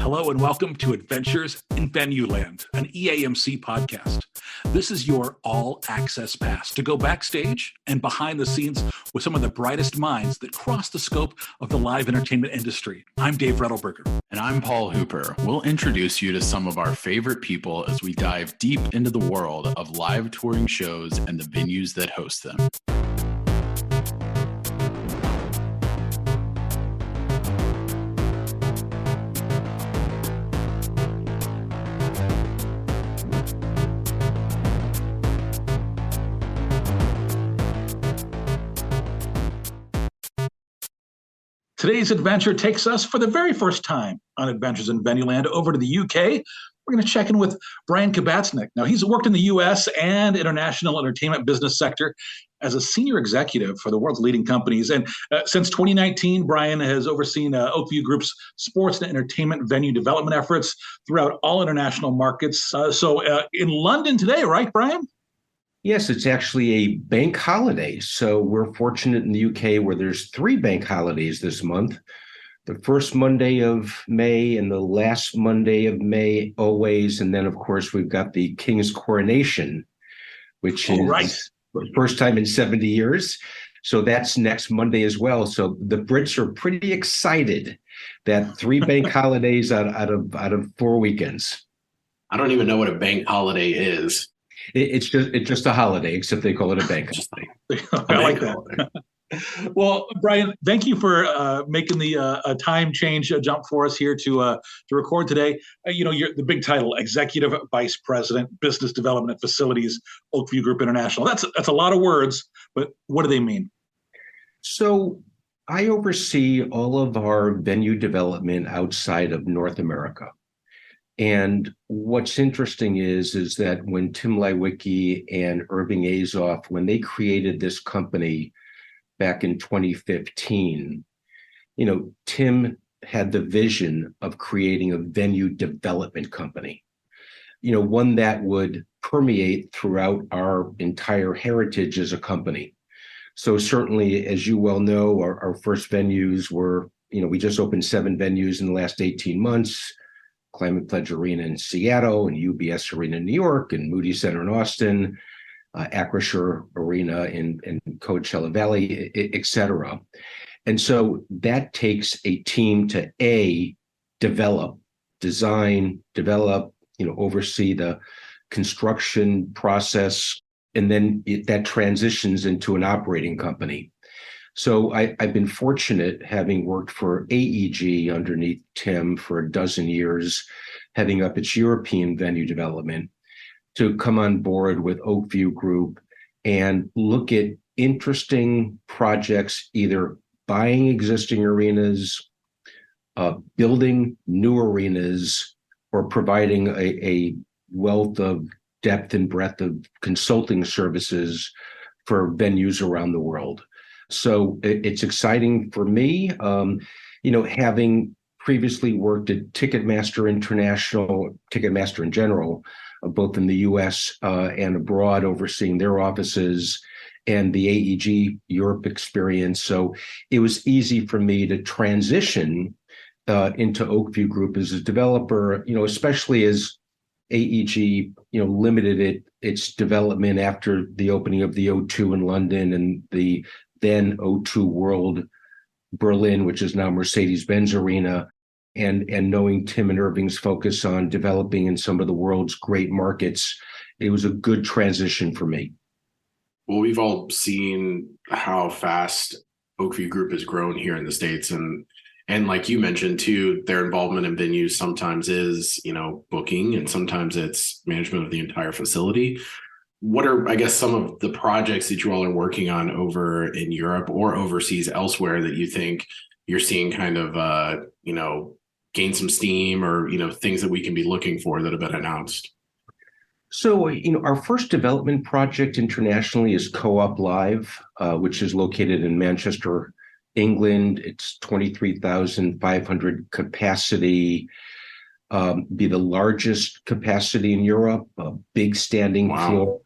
Hello and welcome to Adventures in Venueland, an EAMC podcast. This is your all-access pass to go backstage and behind the scenes with some of the brightest minds that cross the scope of the live entertainment industry. I'm Dave Rettelberger. And I'm Paul Hooper. We'll introduce you to some of our favorite people as we dive deep into the world of live touring shows and the venues that host them. Today's adventure takes us for the very first time on Adventures in Venueland over to the UK. We're going to check in with Brian Kabatznick. Now, he's worked in the US and international entertainment business sector as a senior executive for the world's leading companies. And since 2019, Brian has overseen Oakview Group's sports and entertainment venue development efforts throughout all international markets. So in London today, right, Brian? Yes, it's actually a bank holiday. So we're fortunate in the UK where there's 3 bank holidays this month. The first Monday of May and the last Monday of May always. And then, of course, we've got the King's coronation, which is the first time in 70 years. So that's next Monday as well. So the Brits are pretty excited that 3 bank holidays out of 4 weekends. I don't even know what a bank holiday is. It's just a holiday, except they call it a bank holiday. I like that. Well, Brian, thank you for making the time change jump for us here to record today. You're the big title, Executive Vice President, Business Development and Facilities, Oakview Group International. That's a lot of words, but what do they mean? So I oversee all of our venue development outside of North America. And what's interesting is that when Tim Leiweke and Irving Azoff, when they created this company back in 2015, Tim had the vision of creating a venue development company, one that would permeate throughout our entire heritage as a company. So certainly, as you well know, our first venues were, we just opened 7 venues in the last 18 months. Climate Pledge Arena in Seattle and UBS Arena in New York and Moody Center in Austin, Acrisure Arena in Coachella Valley, et cetera. And so that takes a team to develop, design, develop, oversee the construction process, and then that transitions into an operating company. So I've been fortunate, having worked for AEG underneath Tim for a dozen years, heading up its European venue development, to come on board with Oakview Group and look at interesting projects, either buying existing arenas, building new arenas, or providing a wealth of depth and breadth of consulting services for venues around the world. So it's exciting for me, having previously worked at Ticketmaster International, Ticketmaster in general, both in the US and abroad, overseeing their offices, and the AEG Europe experience. So it was easy for me to transition into Oakview Group as a developer, especially as AEG, limited its development after the opening of the O2 in London and the then O2 World Berlin, which is now Mercedes-Benz Arena, and knowing Tim and Irving's focus on developing in some of the world's great markets, it was a good transition for me. Well, we've all seen how fast Oakview Group has grown here in the States. And like you mentioned, too, their involvement in venues sometimes is, booking, and sometimes it's management of the entire facility. What are, I guess, some of the projects that you all are working on over in Europe or overseas elsewhere that you think you're seeing kind of, gain some steam, or, things that we can be looking for that have been announced? So, our first development project internationally is Co-op Live, which is located in Manchester, England. It's 23,500 capacity, be the largest capacity in Europe, a big standing floor.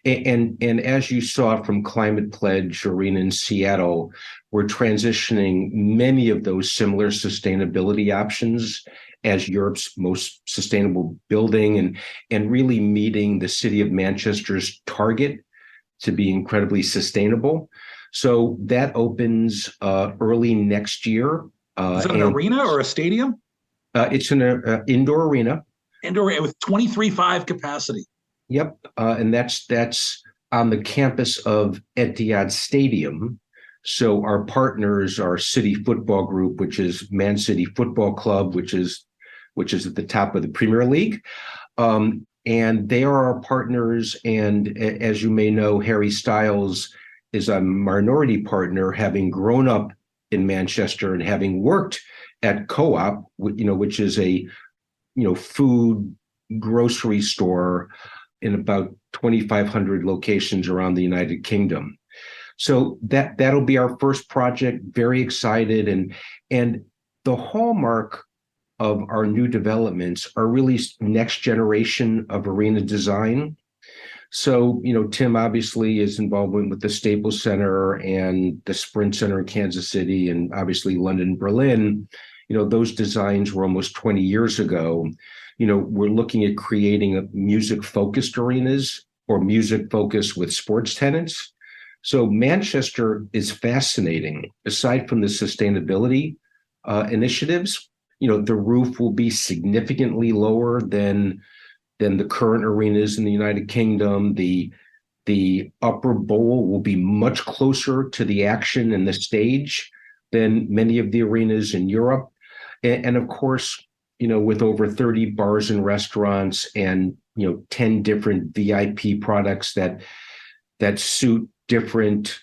And as you saw from Climate Pledge Arena in Seattle, we're transitioning many of those similar sustainability options as Europe's most sustainable building and really meeting the city of Manchester's target to be incredibly sustainable. So that opens early next year. Is that an arena or a stadium? It's an indoor arena. Indoor with 23.5 capacity. Yep, and that's on the campus of Etihad Stadium. So our partners are City Football Group, which is Man City Football Club, which is at the top of the Premier League. And they are our partners. And as you may know, Harry Styles is a minority partner, having grown up in Manchester and having worked at Co-op, which is a food grocery store in about 2,500 locations around the United Kingdom. So that'll be our first project. Very excited, and the hallmark of our new developments are really next generation of arena design. So, Tim obviously is involved with the Staples Center and the Sprint Center in Kansas City, and obviously London, Berlin. Those designs were almost 20 years ago. We're looking at creating music-focused arenas or music-focused with sports tenants. So Manchester is fascinating. Aside from the sustainability initiatives, the roof will be significantly lower than the current arenas in the United Kingdom. The upper bowl will be much closer to the action and the stage than many of the arenas in Europe. And of course, with over 30 bars and restaurants and 10 different VIP products that suit different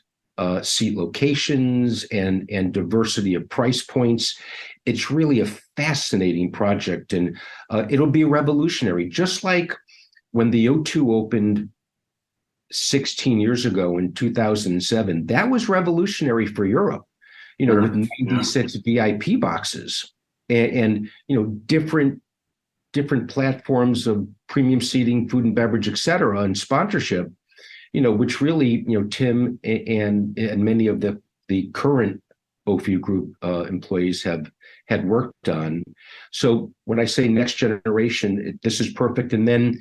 seat locations and diversity of price points. It's really a fascinating project, and it'll be revolutionary. Just like when the O2 opened 16 years ago in 2007, that was revolutionary for Europe, with 96 VIP boxes and different platforms of premium seating, food and beverage, et cetera, and sponsorship, which really, Tim and many of the current Oakview Group employees had worked on. So when I say next generation, this is perfect. And then,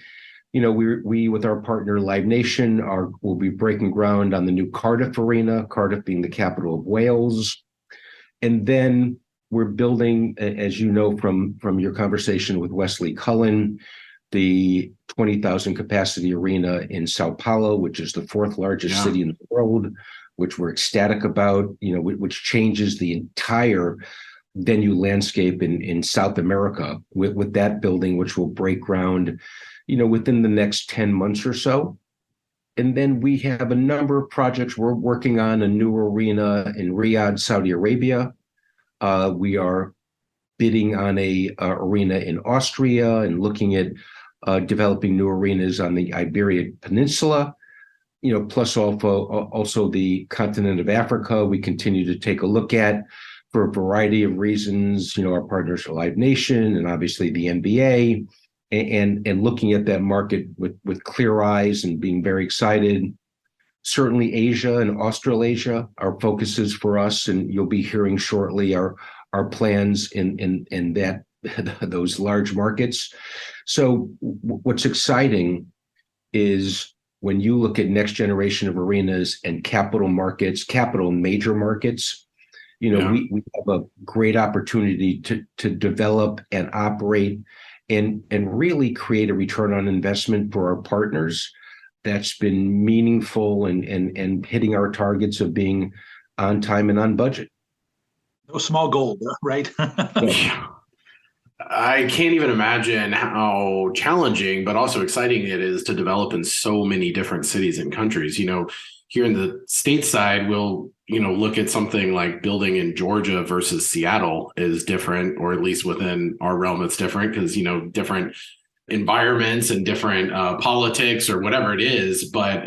we with our partner Live Nation will be breaking ground on the new Cardiff Arena, Cardiff being the capital of Wales. And then we're building, as you know from your conversation with Wesley Cullen, the 20,000 capacity arena in Sao Paulo, which is the fourth largest city in the world, which we're ecstatic about, which changes the entire venue landscape in South America with that building, which will break ground, within the next 10 months or so. And then we have a number of projects. We're working on a new arena in Riyadh, Saudi Arabia. We are bidding on a arena in Austria and looking at developing new arenas on the Iberian Peninsula, plus also the continent of Africa. We continue to take a look at for a variety of reasons, our partners are Live Nation and obviously the NBA, and looking at that market with clear eyes and being very excited. Certainly Asia and Australasia are focuses for us, and you'll be hearing shortly our plans in that those large markets. So what's exciting is when you look at next generation of arenas and capital major markets, we have a great opportunity to develop and operate and really create a return on investment for our partners that's been meaningful and hitting our targets of being on time and on budget. No small goal, right? Yeah. I can't even imagine how challenging, but also exciting it is to develop in so many different cities and countries. Here in the stateside, we'll, look at something like building in Georgia versus Seattle is different, or at least within our realm, it's different because, different environments and different politics or whatever it is. But,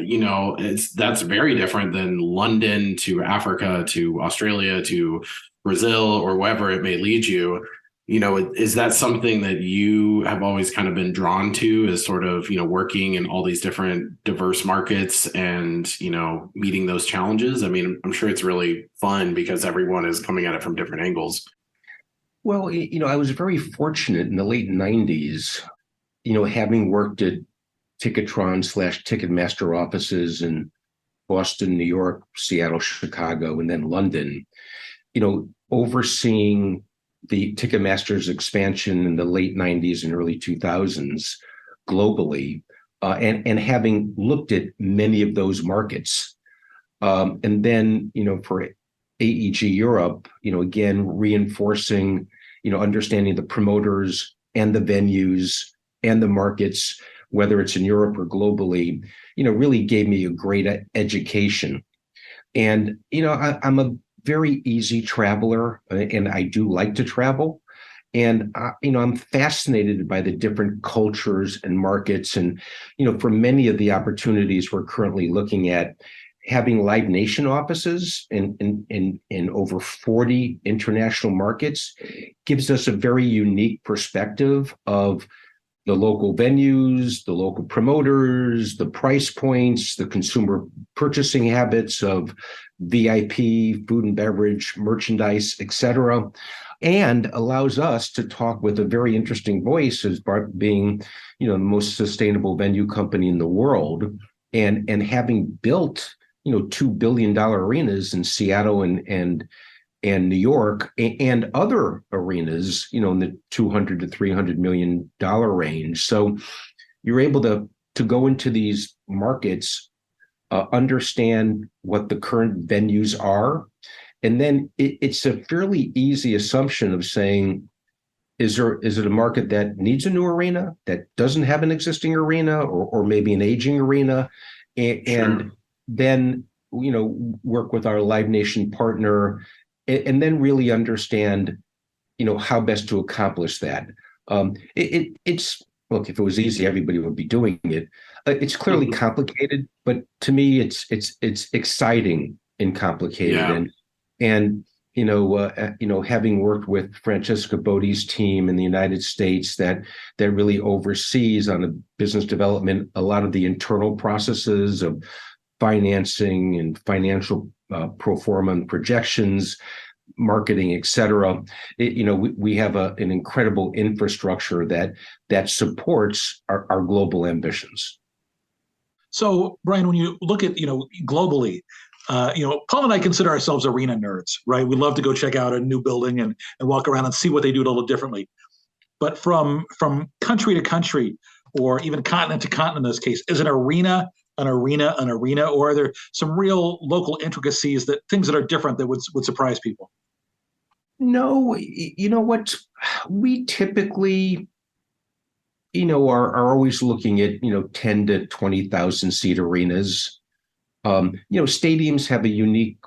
that's very different than London to Africa to Australia to Brazil or wherever it may lead you. Is that something that you have always kind of been drawn to, is sort of, working in all these different diverse markets and, meeting those challenges? I mean, I'm sure it's really fun because everyone is coming at it from different angles. Well, I was very fortunate in the late 90s, having worked at Ticketron/Ticketmaster offices in Boston, New York, Seattle, Chicago, and then London, overseeing the Ticketmaster's expansion in the late 90s and early 2000s globally, and having looked at many of those markets. And then, for AEG Europe, again, reinforcing, understanding the promoters and the venues and the markets, whether it's in Europe or globally, really gave me a great education. And, I'm a very easy traveler, and I do like to travel. And, I'm fascinated by the different cultures and markets. And, for many of the opportunities we're currently looking at, having Live Nation offices in over 40 international markets gives us a very unique perspective of the local venues, the local promoters, the price points, the consumer purchasing habits of VIP, food and beverage, merchandise, et cetera, and allows us to talk with a very interesting voice as being, the most sustainable venue company in the world, and having built, $2 billion arenas in Seattle and New York, and other arenas, in the $200 to $300 million range. So you're able to go into these markets, understand what the current venues are, and then it's a fairly easy assumption of saying, is it a market that needs a new arena, that doesn't have an existing arena, or maybe an aging arena, and then work with our Live Nation partner, and then really understand how best to accomplish that. It's look, if it was easy, everybody would be doing it. It's clearly complicated, but to me, it's exciting and complicated. And having worked with Francesca Bodhi's team in the United States that really oversees on the business development a lot of the internal processes of financing and financial pro forma and projections, marketing, et cetera. We have an incredible infrastructure that supports our global ambitions. So, Brian, when you look at, globally, Paul and I consider ourselves arena nerds, right? We love to go check out a new building and walk around and see what they do a little differently. But from country to country, or even continent to continent in this case, is an arena, or are there some real local intricacies, things that are different that would surprise people? No, you know what? We typically, are always looking at, 10 to 20,000 seat arenas. Stadiums have a unique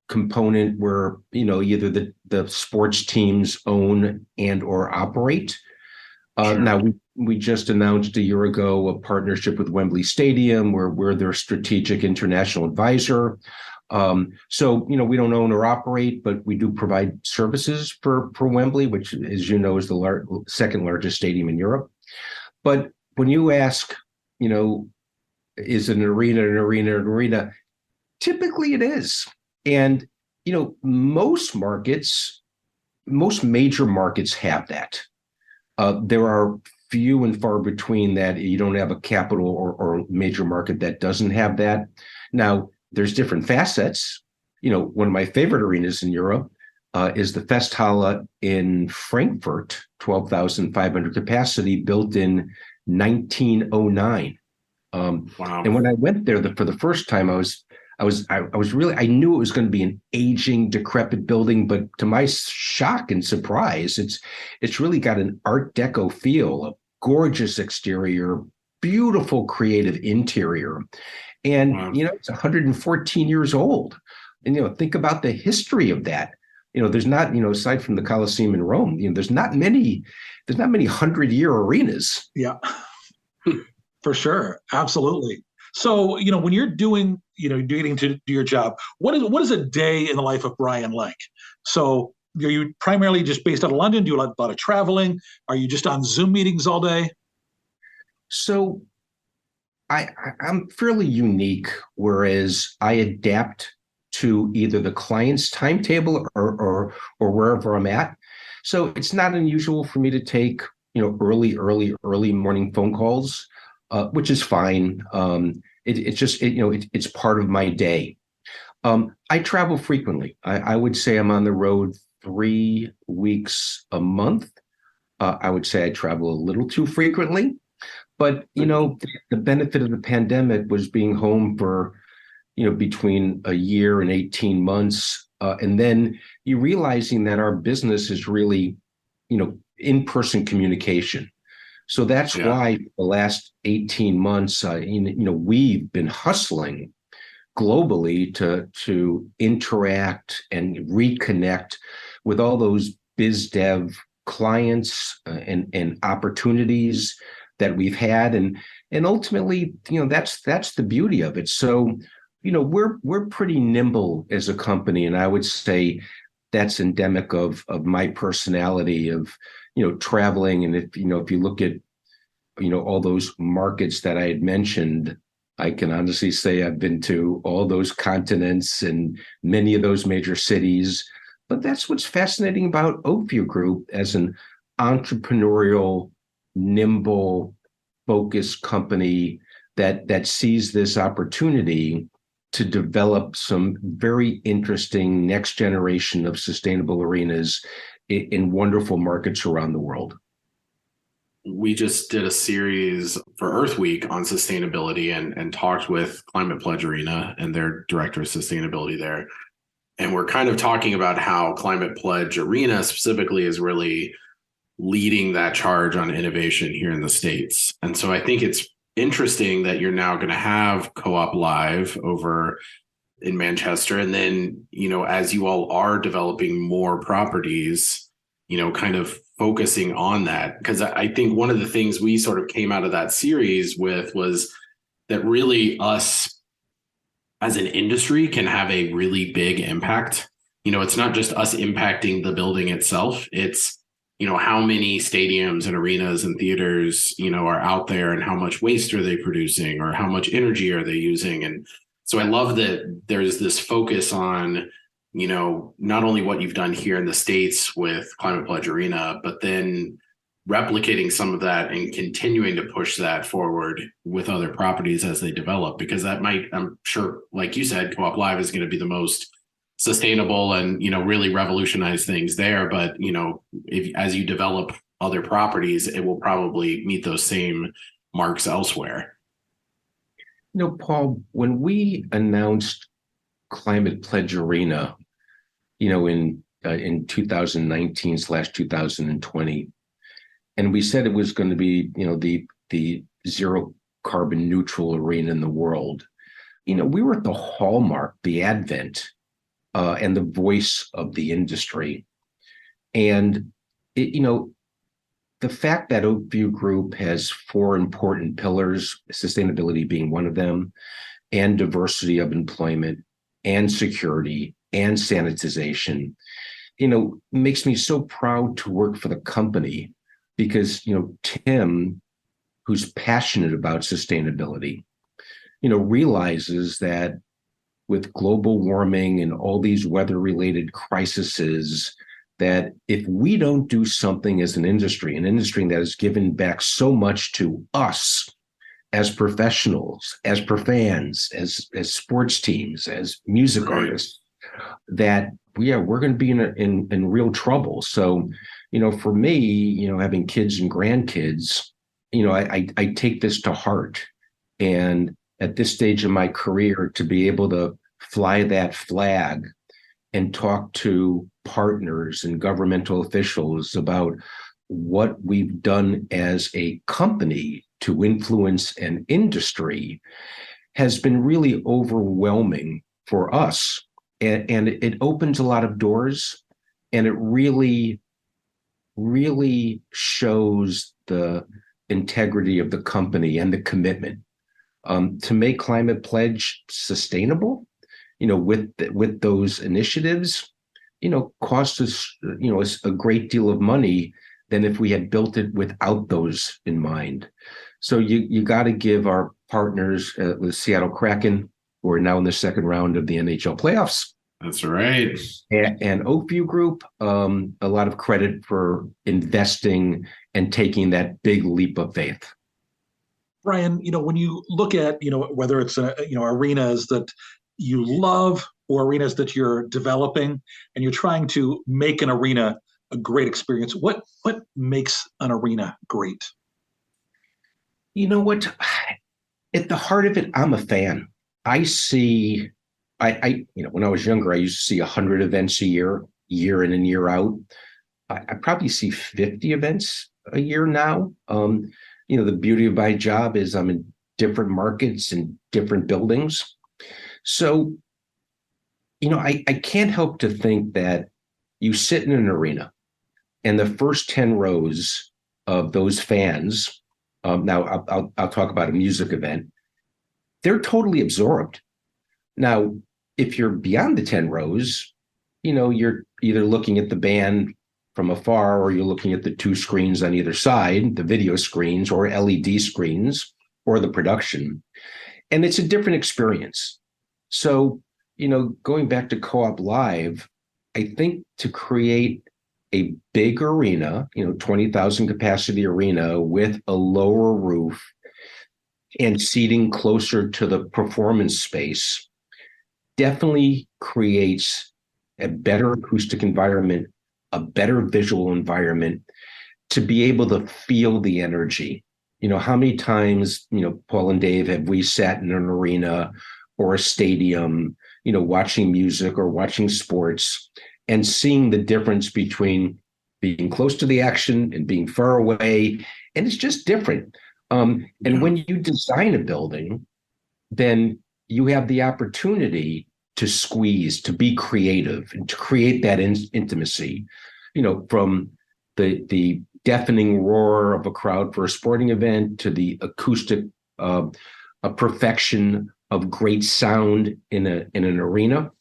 component where, either the sports teams own and or operate. Now, we just announced a year ago a partnership with Wembley Stadium, where we're their strategic international advisor. So, we don't own or operate, but we do provide services for Wembley, which, as you know, is the second largest stadium in Europe. But when you ask, is an arena? Typically it is. And, most major markets have that. There are few and far between that you don't have a capital or major market that doesn't have that. Now, there's different facets. One of my favorite arenas in Europe is the Festhalle in Frankfurt, 12,500 capacity, built in 1909. Wow. And when I went there for the first time, I was really, I knew it was going to be an aging, decrepit building, but to my shock and surprise, it's really got an Art Deco feel, a gorgeous exterior, beautiful creative interior. And, Wow. It's 114 years old. And, think about the history of that. There's not, aside from the Colosseum in Rome, there's not many 100-year arenas. Yeah, for sure. Absolutely. So, when you're getting to do your job, what is a day in the life of Brian like? So, are you primarily just based out of London? Do you like a lot of traveling? Are you just on Zoom meetings all day? So I'm fairly unique, whereas I adapt to either the client's timetable or wherever I'm at. So it's not unusual for me to take, early morning phone calls, which is fine. It's just, it's part of my day. I travel frequently. I would say I'm on the road 3 weeks a month. I would say I travel a little too frequently, but the benefit of the pandemic was being home for, between a year and 18 months. And then you realizing that our business is really, in-person communication. So that's why the last 18 months, we've been hustling globally to interact and reconnect with all those biz dev clients and opportunities that we've had, and ultimately, that's the beauty of it. So, we're pretty nimble as a company, and I would say that's endemic of my personality of traveling. And if you look at all those markets that I had mentioned, I can honestly say I've been to all those continents and many of those major cities. But that's what's fascinating about Oakview Group as an entrepreneurial, nimble, focused company that sees this opportunity to develop some very interesting next generation of sustainable arenas in wonderful markets around the world. We just did a series for Earth Week on sustainability and talked with Climate Pledge Arena and their director of sustainability there. And we're kind of talking about how Climate Pledge Arena specifically is really leading that charge on innovation here in the States. And so I think it's interesting that you're now going to have Co-op Live over in Manchester. And then, as you all are developing more properties, kind of focusing on that. Because I think one of the things we sort of came out of that series with was that really us as an industry can have a really big impact. It's not just us impacting the building itself. It's, how many stadiums and arenas and theaters, are out there, and how much waste are they producing, or how much energy are they using? And so I love that there's this focus on, not only what you've done here in the States with Climate Pledge Arena, but then replicating some of that and continuing to push that forward with other properties as they develop, because that might, I'm sure, like you said, Co-op Live is going to be the most sustainable and, really revolutionize things there. But, if as you develop other properties, it will probably meet those same marks elsewhere. Paul, when we announced Climate Pledge Arena, in 2019/2020, and we said it was going to be, the zero carbon neutral arena in the world, we were at the hallmark, the advent, and the voice of the industry. And, the fact that Oakview Group has 4 important pillars, sustainability being one of them, and diversity of employment, and security, and sanitization, makes me so proud to work for the company, because, Tim, who's passionate about sustainability, realizes that with global warming and all these weather-related crises, that if we don't do something as an industry that has given back so much to us as professionals, as fans, as sports teams, as music artists, that we're going to be in real trouble. So, for me, having kids and grandkids, I take this to heart. And at this stage of my career, to be able to fly that flag and talk to partners and governmental officials about what we've done as a company to influence an industry has been really overwhelming for us. And it opens a lot of doors, and it really, really shows the integrity of the company and the commitment to make Climate Pledge sustainable, with those initiatives, cost us, a great deal of money than if we had built it without those in mind. So you got to give our partners with Seattle Kraken, who are now in the second round of the NHL playoffs, That's right. And Oakview Group, a lot of credit for investing and taking that big leap of faith. Brian, when you look at, whether it's, arenas that you love or arenas that you're developing and you're trying to make an arena a great experience, what makes an arena great? You know what? At the heart of it, I'm a fan. I see, when I was younger, I used to see 100 events a year in and year out. I probably see 50 events a year now. The beauty of my job is I'm in different markets and different buildings. So, I can't help to think that you sit in an arena and the first 10 rows of those fans, now I'll talk about a music event, they're totally absorbed. Now, if you're beyond the 10 rows, you're either looking at the band from afar or you're looking at the two screens on either side, the video screens or LED screens or the production. And it's a different experience. So, going back to Co-op Live, I think to create a big arena, 20,000 capacity arena with a lower roof and seating closer to the performance space definitely creates a better acoustic environment, a better visual environment to be able to feel the energy. How many times, Paul and Dave, have we sat in an arena or a stadium, watching music or watching sports and seeing the difference between being close to the action and being far away. And it's just different. And when you design a building, then you have the opportunity to squeeze, to be creative, and to create that intimacy, from the deafening roar of a crowd for a sporting event to the acoustic a perfection of great sound in an arena.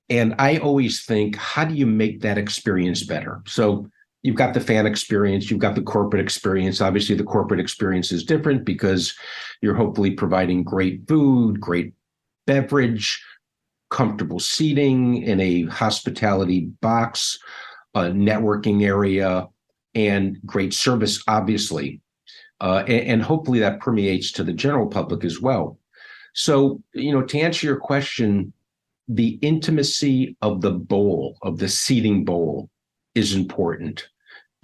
And I always think, how do you make that experience better? So you've got the fan experience, you've got the corporate experience. Obviously, the corporate experience is different because you're hopefully providing great food, great beverage, comfortable seating in a hospitality box, a networking area, and great service, obviously. And hopefully that permeates to the general public as well. So, to answer your question, the intimacy of the bowl, of the seating bowl, is important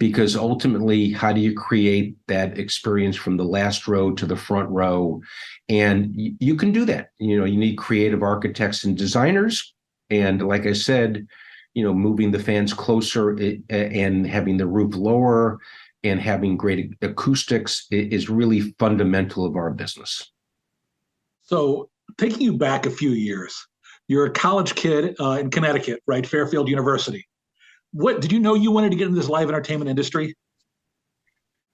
because ultimately, how do you create that experience from the last row to the front row? And you can do that. You need creative architects and designers. And like I said, moving the fans closer and having the roof lower and having great acoustics is really fundamental of our business. So taking you back a few years, you're a college kid in Connecticut, right? Fairfield University. What did you know you wanted to get into this live entertainment industry?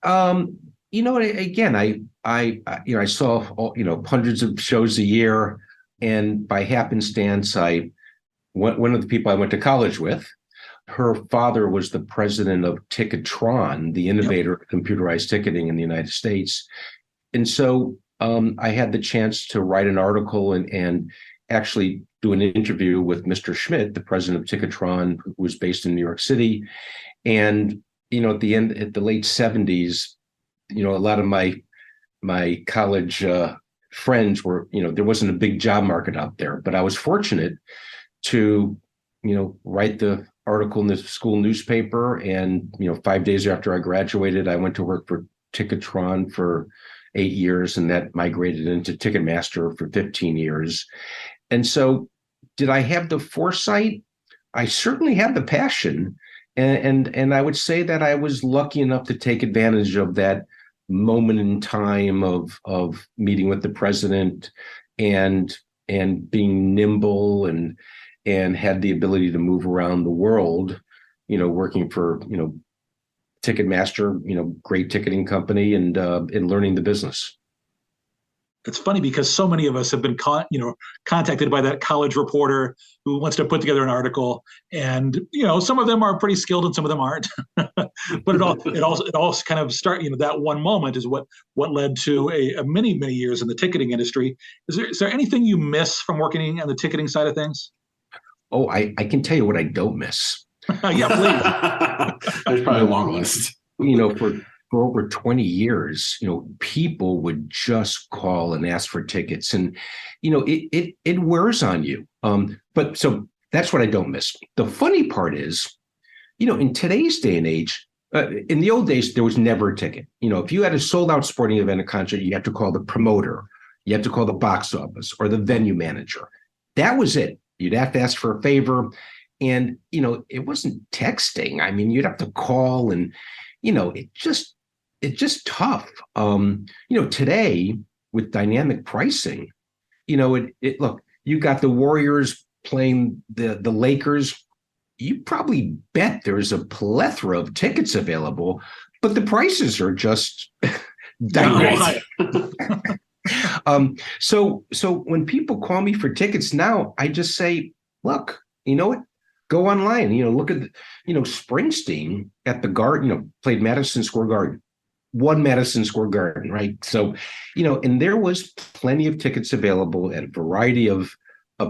Again, I saw hundreds of shows a year, and by happenstance, one of the people I went to college with, her father was the president of Ticketron, the innovator of computerized ticketing in the United States, and so I had the chance to write an article and actually do an interview with Mr. Schmidt, the president of Ticketron, who was based in New York City. And, at the late 70s, a lot of my college friends were, there wasn't a big job market out there, but I was fortunate to, write the article in the school newspaper. And, 5 days after I graduated, I went to work for Ticketron for 8 years, and that migrated into Ticketmaster for 15 years. And so did I have the foresight? I certainly had the passion. And I would say that I was lucky enough to take advantage of that moment in time of meeting with the president and being nimble and had the ability to move around the world, working for, Ticketmaster, great ticketing company, and learning the business. It's funny because so many of us have been contacted by that college reporter who wants to put together an article, and some of them are pretty skilled and some of them aren't. But it all kind of start. That one moment is what led to a many years in the ticketing industry. Is there anything you miss from working on the ticketing side of things? Oh, I can tell you what I don't miss. Yeah, please. There's probably a long list. For over 20 years, people would just call and ask for tickets, and it wears on you. But so that's what I don't miss. The funny part is, in today's day and age, in the old days, there was never a ticket. If you had a sold out sporting event, a concert, you had to call the promoter, you had to call the box office or the venue manager. That was it. You'd have to ask for a favor. And, it wasn't texting. I mean, you'd have to call and, it's just tough. Today with dynamic pricing, look, you got the Warriors playing the Lakers. You probably bet there's a plethora of tickets available, but the prices are just dynamic. So when people call me for tickets now, I just say, look, you know what? Go online. Look at Springsteen at the Garden. Played Madison Square Garden, won Madison Square Garden, right? So, and there was plenty of tickets available at a variety of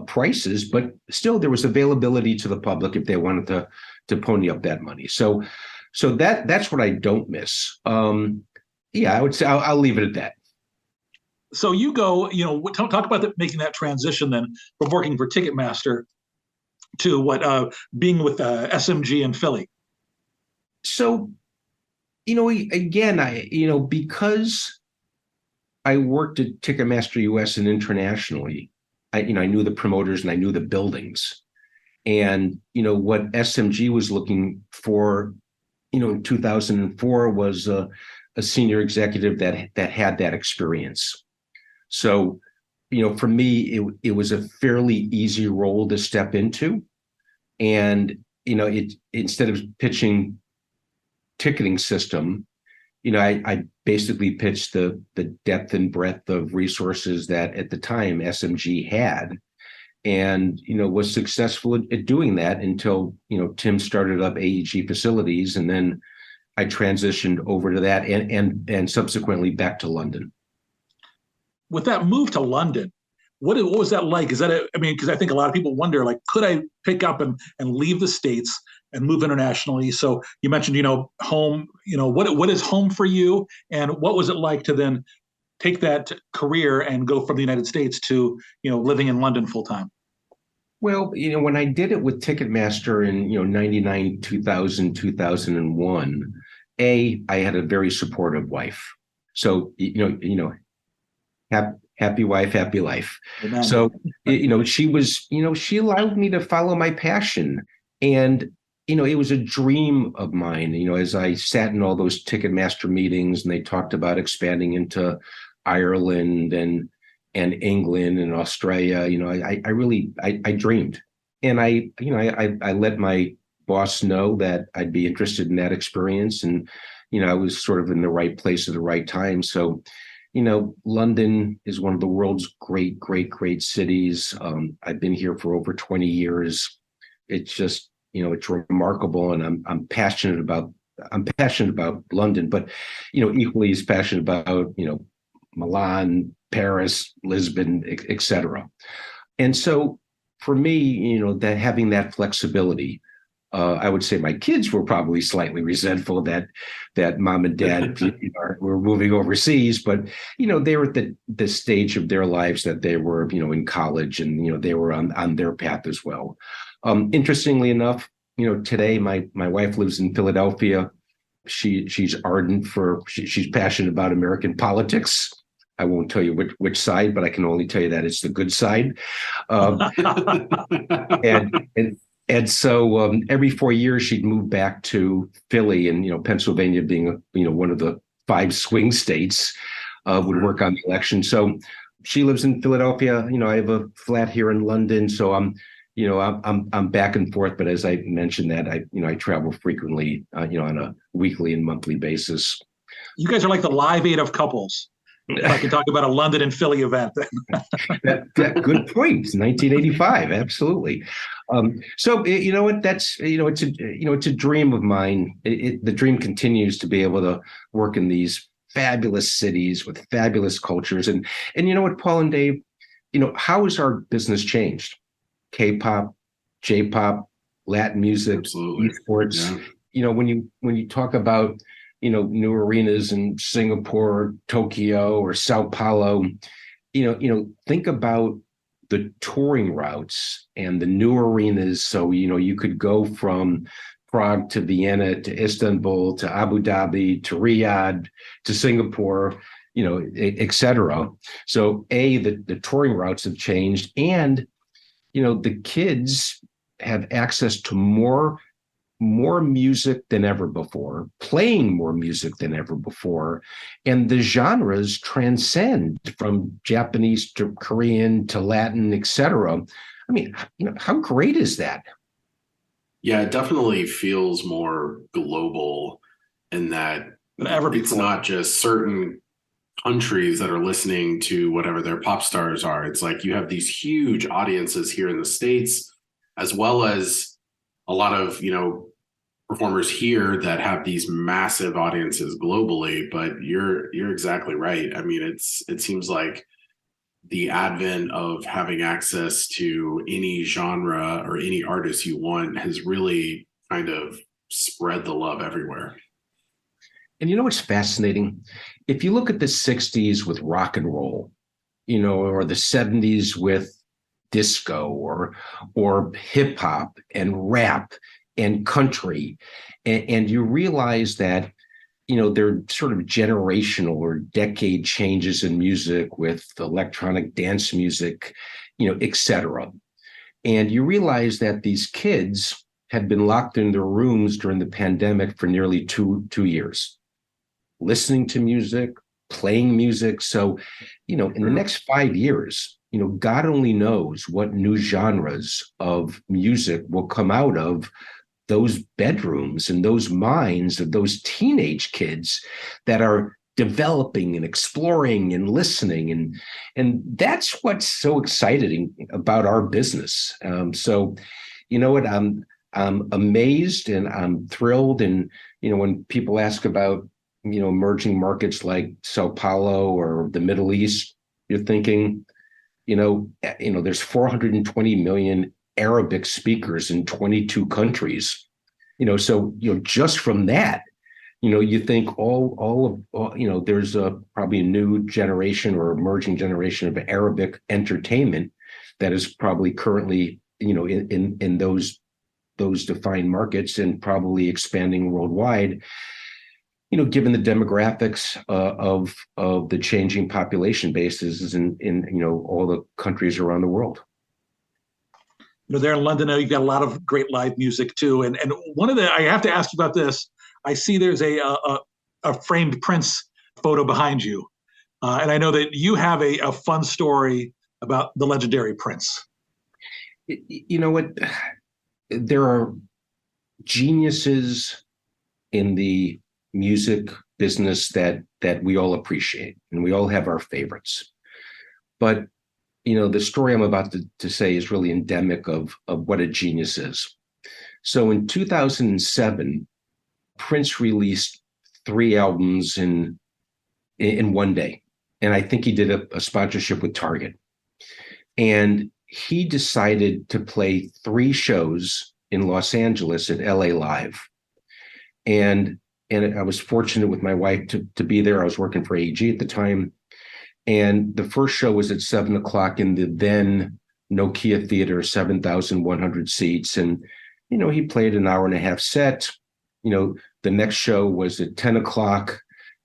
prices, but still there was availability to the public if they wanted to pony up that money. So that's what I don't miss. I would say I'll leave it at that. So you go, talk about making that transition then from working for Ticketmaster to being with SMG in Philly. So, again, because I worked at Ticketmaster US and internationally, I knew the promoters and I knew the buildings, and what SMG was looking for, in 2004 was a senior executive that had that experience. So, for me, it was a fairly easy role to step into, and instead of pitching ticketing system, I basically pitched the depth and breadth of resources that at the time SMG had, and was successful at doing that until Tim started up AEG Facilities, and then I transitioned over to that and subsequently back to London. With that move to London, what was that like? Is that because I think a lot of people wonder, like, could I pick up and leave the States and move internationally? So you mentioned, home, what is home for you? And what was it like to then take that career and go from the United States to, living in London full time? Well, when I did it with Ticketmaster in, 99, 2000, 2001, I had a very supportive wife. So, happy wife, happy life. Amen. So, she was, she allowed me to follow my passion. And, it was a dream of mine, as I sat in all those Ticketmaster meetings and they talked about expanding into Ireland and England and Australia, I dreamed. And I let my boss know that I'd be interested in that experience. And, I was sort of in the right place at the right time. So, London is one of the world's great, great, great cities. I've been here for over 20 years. It's just, it's remarkable, and I'm passionate about London, but equally as passionate about Milan, Paris, Lisbon, et cetera. And so for me, that having that flexibility, I would say my kids were probably slightly resentful that mom and dad were moving overseas, but they were at the stage of their lives that they were in college, and they were on their path as well. Interestingly enough, today my wife lives in Philadelphia. She's ardent she's passionate about American politics. I won't tell you which side, but I can only tell you that it's the good side. And so every 4 years she'd move back to Philly, and Pennsylvania being one of the 5 swing states, would work on the election. So she lives in Philadelphia. I have a flat here in London, so I'm back and forth. But as I mentioned, that I travel frequently, on a weekly and monthly basis. You guys are like the Live Aid of couples. If I can talk about a London and Philly event. that good point. 1985, absolutely. So you know what? That's it's a dream of mine. The dream continues to be able to work in these fabulous cities with fabulous cultures. And you know what, Paul and Dave, how has our business changed? K-pop, J-pop, Latin music, Absolutely. esports. Yeah. When you talk about, new arenas in Singapore, Tokyo, or Sao Paulo, think about the touring routes and the new arenas. So, you could go from Prague to Vienna to Istanbul to Abu Dhabi to Riyadh to Singapore, et cetera. So the touring routes have changed, and the kids have access to more music than ever before, playing more music than ever before, and the genres transcend from Japanese to Korean to Latin, et cetera. I mean, how great is that? Yeah, it definitely feels more global in that Than ever it's before. not just certain countries that are listening to whatever their pop stars are. It's like you have these huge audiences here in the States, as well as a lot of, performers here that have these massive audiences globally. But you're exactly right. I mean, it seems like the advent of having access to any genre or any artist you want has really kind of spread the love everywhere. And what's fascinating? If you look at the 60s with rock and roll, or the 70s with disco or hip hop and rap and country, and you realize that there are sort of generational or decade changes in music with electronic dance music, et cetera. And you realize that these kids had been locked in their rooms during the pandemic for nearly two years, listening to music, playing music. So, in the next 5 years, God only knows what new genres of music will come out of those bedrooms and those minds of those teenage kids that are developing and exploring and listening. And that's what's so exciting about our business. So, what, I'm amazed and I'm thrilled. And, when people ask about, emerging markets like Sao Paulo or the Middle East, you're thinking, there's 420 million Arabic speakers in 22 countries. So just from that, you think there's probably a new generation or emerging generation of Arabic entertainment that is probably currently in those defined markets and probably expanding worldwide. Given the demographics of the changing population bases in all the countries around the world. There in London, you've got a lot of great live music too. And one of I have to ask you about this. I see there's a framed Prince photo behind you, and I know that you have a fun story about the legendary Prince. You know what? There are geniuses in the music business that we all appreciate, and we all have our favorites. But the story I'm about to say is really endemic of what a genius is. So in 2007, Prince released 3 albums in one day, and I think he did a sponsorship with Target. And he decided to play 3 shows in Los Angeles at LA Live. And I was fortunate with my wife to be there. I was working for AEG at the time. And the first show was at 7:00 in the then Nokia Theater, 7,100 seats. And, he played an hour and a half set. The next show was at 10:00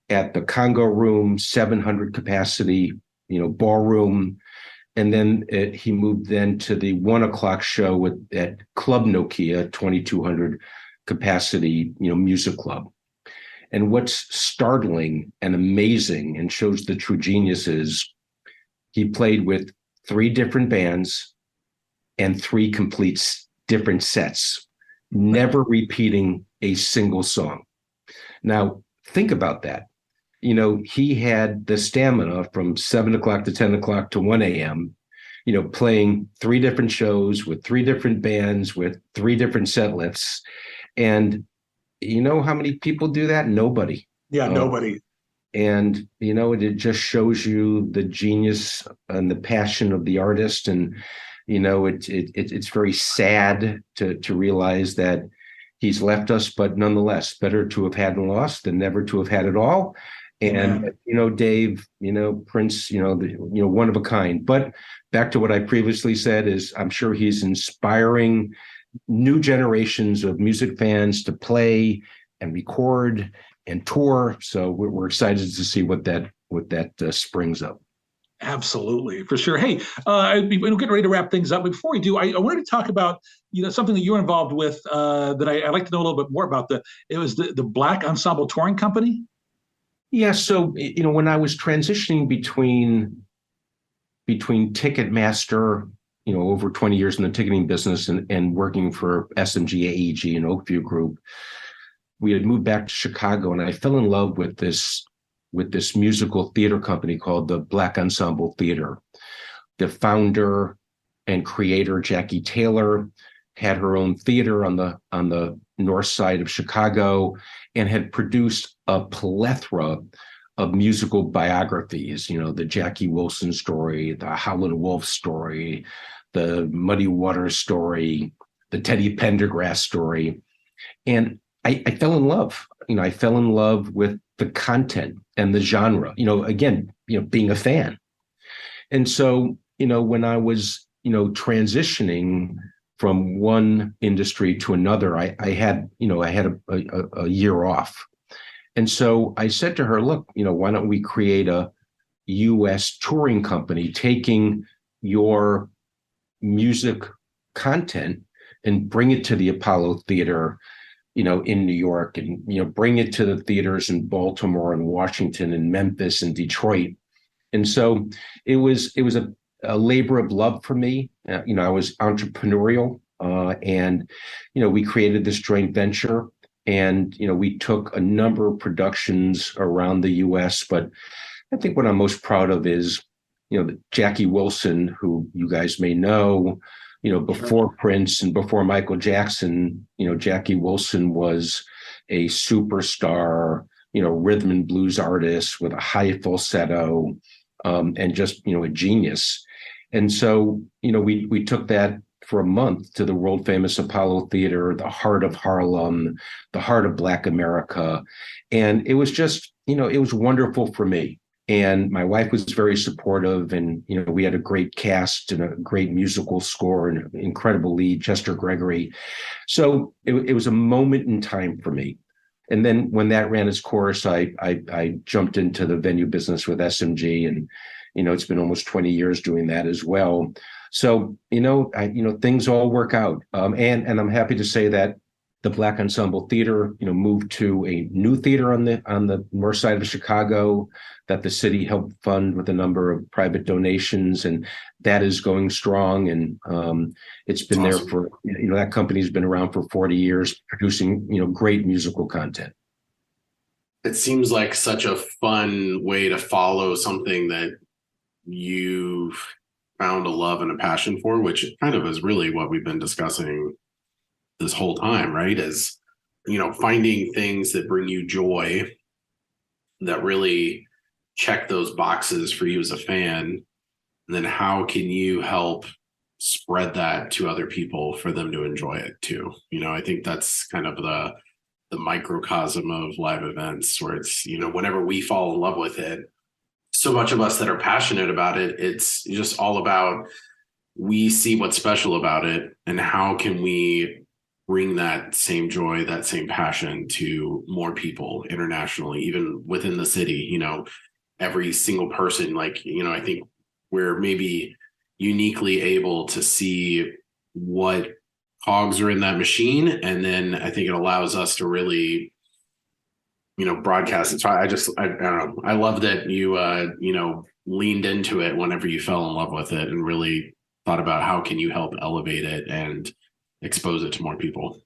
at the Congo Room, 700 capacity, ballroom. And then he moved then to the 1:00 show at Club Nokia, 2,200 capacity, music club. And what's startling and amazing and shows the true genius is he played with 3 different bands and 3 complete different sets, never repeating a single song. Now, think about that. He had the stamina from 7:00 to 10:00 to 1 a.m., playing 3 different shows with 3 different bands with 3 different set lists. And how many people do that? Nobody. Yeah, nobody. And, it just shows you the genius and the passion of the artist. And It's very sad to realize that he's left us, but nonetheless, better to have had and lost than never to have had it all. And Dave, Prince, one of a kind. But back to what I previously said is, I'm sure he's inspiring new generations of music fans to play and record and tour. So we're excited to see what that springs up. Absolutely, for sure. Hey, we're getting ready to wrap things up. But before we do, I wanted to talk about something that you're involved with that I'd like to know a little bit more about. It was the Black Ensemble Touring Company. Yeah. So when I was transitioning between Ticketmaster, over 20 years in the ticketing business and working for SMG AEG and Oakview Group, we had moved back to Chicago, and I fell in love with this musical theater company called the Black Ensemble Theater. The founder and creator, Jackie Taylor, had her own theater on the north side of Chicago and had produced a plethora of musical biographies, the Jackie Wilson story, the Howlin' Wolf story, the Muddy Waters story, the Teddy Pendergrass story. And I fell in love. I fell in love with the content and the genre, again, being a fan. And so, when I was, transitioning from one industry to another, I had a year off. And so I said to her, look, why don't we create a U.S. touring company, taking your music content and bring it to the Apollo Theater, in New York, and, bring it to the theaters in Baltimore and Washington and Memphis and Detroit. And so it was a labor of love for me. I was entrepreneurial, and, we created this joint venture, and, we took a number of productions around the U.S. But I think what I'm most proud of is, Jackie Wilson, who you guys may know, before Prince and before Michael Jackson, Jackie Wilson was a superstar, rhythm and blues artist with a high falsetto, and just, a genius. And so, we took that for a month to the world famous Apollo Theater, the heart of Harlem, the heart of Black America. And it was just, it was wonderful for me. And my wife was very supportive, and we had a great cast and a great musical score and an incredible lead, Chester Gregory. So it was a moment in time for me. And then when that ran its course, I jumped into the venue business with SMG, and it's been almost 20 years doing that as well. So things all work out, and I'm happy to say that the Black Ensemble Theater, moved to a new theater on the north side of Chicago that the city helped fund with a number of private donations, and that is going strong. And it's been there for, that company's been around for 40 years, producing, great musical content. It seems like such a fun way to follow something that you've found a love and a passion for, which kind of is really what we've been discussing this whole time, right? Is, finding things that bring you joy, that really check those boxes for you as a fan. And then how can you help spread that to other people for them to enjoy it too? I think that's kind of the microcosm of live events, where it's, whenever we fall in love with it, so much of us that are passionate about it, it's just all about, we see what's special about it, and how can we bring that same joy, that same passion to more people internationally, even within the city. Every single person, I think we're maybe uniquely able to see what cogs are in that machine, and then I think it allows us to really, broadcast it. So I don't know, I love that you leaned into it whenever you fell in love with it, and really thought about how can you help elevate it and expose it to more people.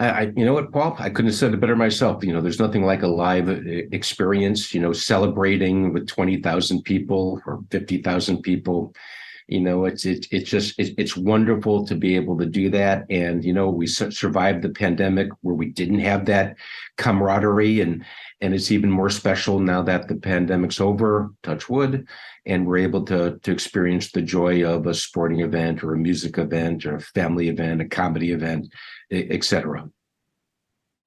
You know what, Paul? I couldn't have said it better myself. There's nothing like a live experience, celebrating with 20,000 people or 50,000 people. It's wonderful to be able to do that. And, we survived the pandemic where we didn't have that camaraderie, and it's even more special now that the pandemic's over, touch wood, and we're able to experience the joy of a sporting event or a music event or a family event, a comedy event, et cetera.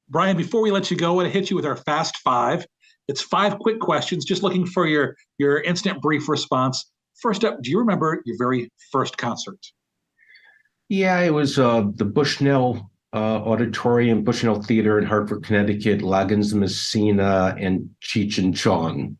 Brian, before we let you go, I want to hit you with our Fast Five. It's 5 quick questions, just looking for your instant brief response. First up, do you remember your very first concert? Yeah, it was the Bushnell Auditorium, Bushnell Theater in Hartford, Connecticut, Loggins Messina, and Cheech and Chong.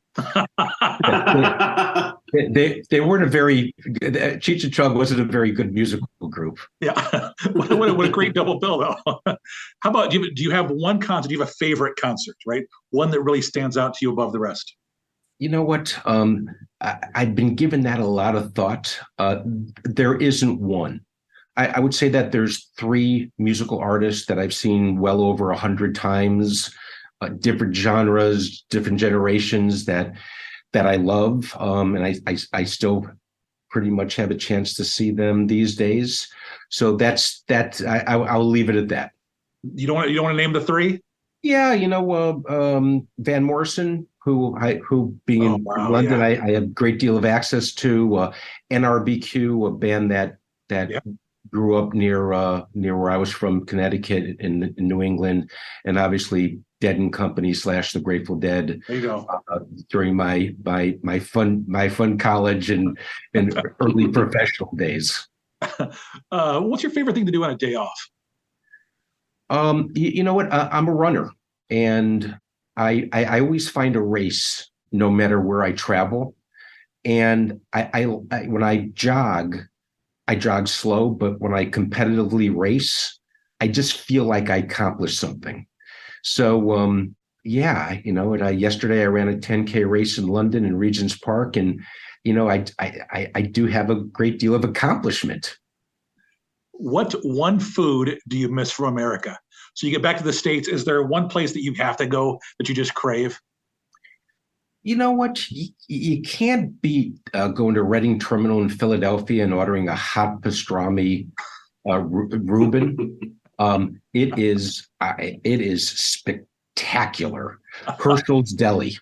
They weren't Cheech and Chong wasn't a very good musical group. Yeah, what a great double bill, though. How about, do you have one concert? Do you have a favorite concert, right? One that really stands out to you above the rest? You know what? I've been given that a lot of thought. There isn't one. I would say that there's 3 musical artists that I've seen well over 100 times, different genres, different generations that I love, and I still pretty much have a chance to see them these days. So that's that. I'll leave it at that. You don't want to name the 3? Yeah, Van Morrison, who being in London, yeah. I have a great deal of access to. NRBQ, a band that yeah. Grew up near where I was from, Connecticut, in New England, and obviously Dead & Company / The Grateful Dead. There you go. During my fun college and early professional days. What's your favorite thing to do on a day off? You know what? I'm a runner, and I always find a race no matter where I travel. And I when I jog slow, but when I competitively race, I just feel like I accomplished something. So, yesterday I ran a 10K race in London in Regent's Park, and, I do have a great deal of accomplishment. What one food do you miss from America? So you get back to the States, is there one place that you have to go that you just crave? You know what? You can't beat going to Reading Terminal in Philadelphia and ordering a hot pastrami Reuben. It is spectacular. Herschel's Deli.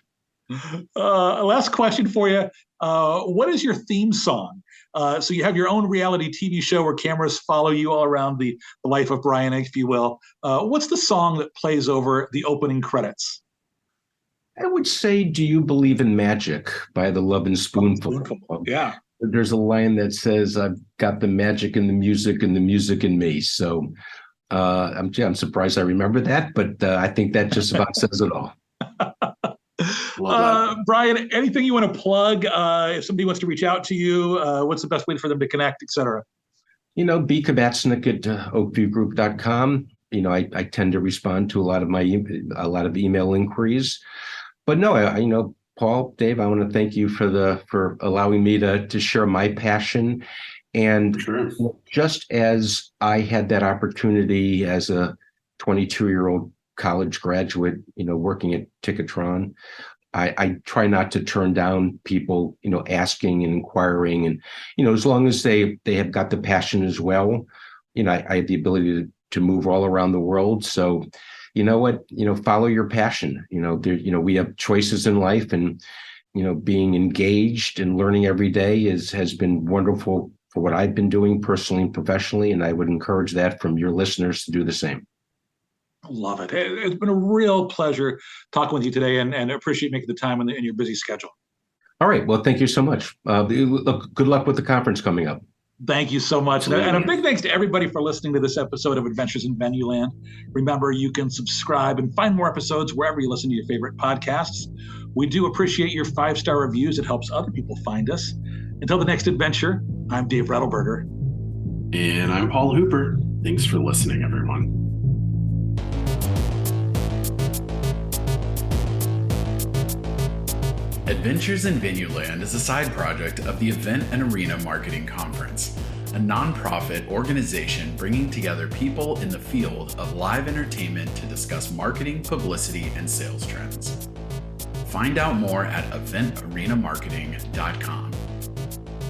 Last question for you. What is your theme song? So you have your own reality TV show where cameras follow you all around the life of Brian, if you will. What's the song that plays over the opening credits? I would say, "Do You Believe in Magic" by the Lovin' Spoonful. Yeah. There's a line that says, "I've got the magic in the music and the music in me." So I'm surprised I remember that, but I think that just about says it all. Brian, anything you want to plug? If somebody wants to reach out to you, what's the best way for them to connect, et cetera? B. Kabatznick at oakviewgroup.com. I tend to respond to a lot of email inquiries. But no, Paul, Dave, I want to thank you for allowing me to share my passion. And sure. Just as I had that opportunity as a 22-year-old college graduate, working at Ticketron, I try not to turn down people, asking and inquiring. And, as long as they have got the passion as well, I have the ability to move all around the world. So, follow your passion. We have choices in life, and, being engaged and learning every day has been wonderful for what I've been doing personally and professionally. And I would encourage that from your listeners to do the same. Love it. It's been a real pleasure talking with you today, and appreciate making the time in your busy schedule. All right. Well, thank you so much. Good luck with the conference coming up. Thank you so much. And a big thanks to everybody for listening to this episode of Adventures in Venueland. Remember, you can subscribe and find more episodes wherever you listen to your favorite podcasts. We do appreciate your 5-star reviews. It helps other people find us. Until the next adventure, I'm Dave Rettelberger. And I'm Paul Hooper. Thanks for listening, everyone. Adventures in Venueland is a side project of the Event and Arena Marketing Conference, a nonprofit organization bringing together people in the field of live entertainment to discuss marketing, publicity, and sales trends. Find out more at eventarenamarketing.com.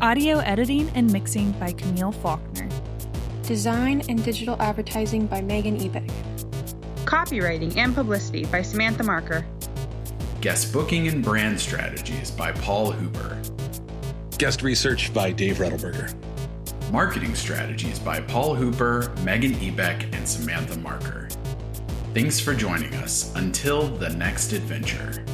Audio editing and mixing by Camille Faulkner. Design and digital advertising by Megan Ebeck. Copywriting and publicity by Samantha Marker. Guest booking and brand strategies by Paul Hooper. Guest research by Dave Rettelberger. Marketing strategies by Paul Hooper, Megan Ebeck, and Samantha Marker. Thanks for joining us. Until the next adventure.